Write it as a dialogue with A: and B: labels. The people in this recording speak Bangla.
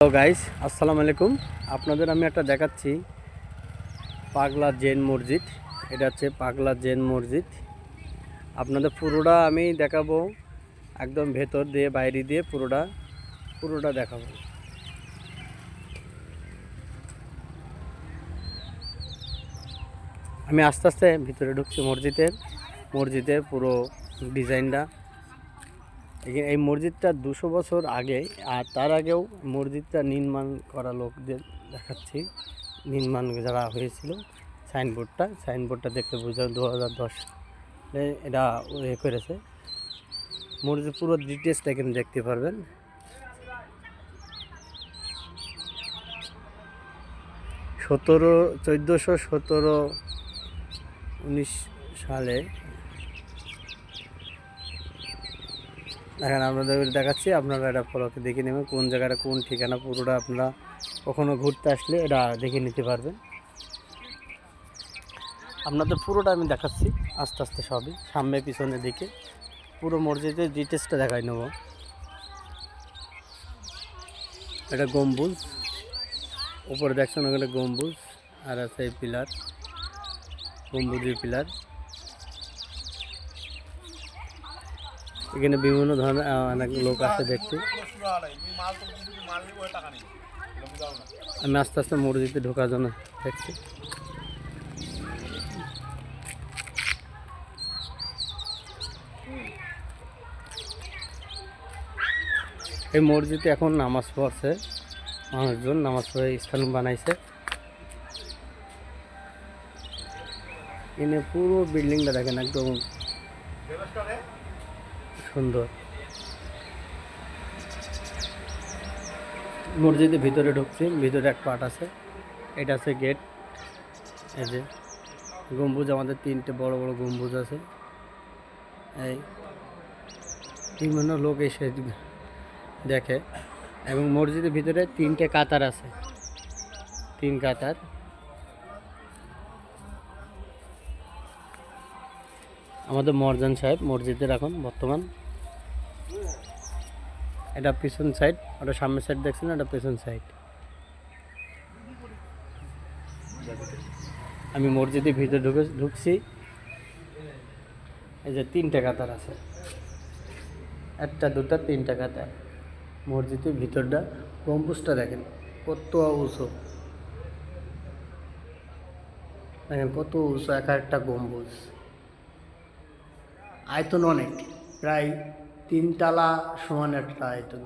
A: তো গাইস, আসসালামু আলাইকুম। আপনাদের আমি একটা দেখাচ্ছি পাগলা জেন মসজিদ। এটা হচ্ছে পাগলা জেন মসজিদ। আপনাদের পুরোটা আমি দেখাবো, একদম ভেতর দিয়ে বাইরে দিয়ে পুরোটা দেখাবো। আমি আস্তে আস্তে ভিতরে ঢুকছি মসজিদের পুরো ডিজাইনটা। এই মসজিদটা 200 বছর আগে, আর তার আগেও মসজিদটা নির্মাণ করা লোকদের দেখাচ্ছি। নির্মাণ যারা হয়েছিল, সাইনবোর্ডটা দেখতে বোঝা 2010 এটা করেছে। মসজিদ পুরো ডিটেলসটা এখানে দেখতে পারবেন। সতেরো 19 সালে দেখেন, আপনাদের দেখাচ্ছি, আপনারা এটা ফলোকে দেখে নেবেন কোন জায়গাটা কোন ঠিকানা। পুরোটা আপনারা কখনো ঘুরতে আসলে এটা দেখে নিতে পারবেন। আপনাদের পুরোটা আমি দেখাচ্ছি আস্তে আস্তে, সবই সামনে পিছনের দিকে পুরো মসজিদের ডিটেলসটা দেখাই নেব। এটা গম্বুজ, উপরে দেখছেন ওখানে গম্বুজ, আর আছে এই পিলার, গম্বুজের পিলার। এখানে বিভিন্ন ধরনের অনেক লোক আসে দেখতে। আমি আস্তে আস্তে মসজিদে ঢোকার জন্য দেখছি। এই মসজিদে এখন নামাজ পড়ছে মানুষজন, নামাজ পড়ে স্থান বানাইছে। এখানে পুরো বিল্ডিংটা দেখেন, একদম সুন্দর। মসজিদের ভিতরে ঢুকছি, ভিতরে এক পার্ট আছে, এটা আছে গেট। এই যে গম্বুজ, আমাদের 3টে বড় বড় গম্বুজ আছে। এই বিভিন্ন লোক এসে দেখে। এবং মসজিদের ভিতরে 3টে কাতার আছে, 3 কাতার। আমাদের মরজান সাহেব মসজিদের এখন বর্তমান। এটা পিছন সাইড, ওটা সামনের সাইড দেখছেন, এটা পিছন সাইড। আমি মসজিদের ভিতরে ঢুকছি। এই যে 3টে কাতার আছে, 1টা 2টা 3টা কাতার। মসজিদের ভিতরটা গম্বুজটা দেখেন কত উঁচু, দেখেন কত উঁচু একটা গম্বুজ। আয়তন অনেক, প্রায় 3 তলা সমান একটা আয়তন।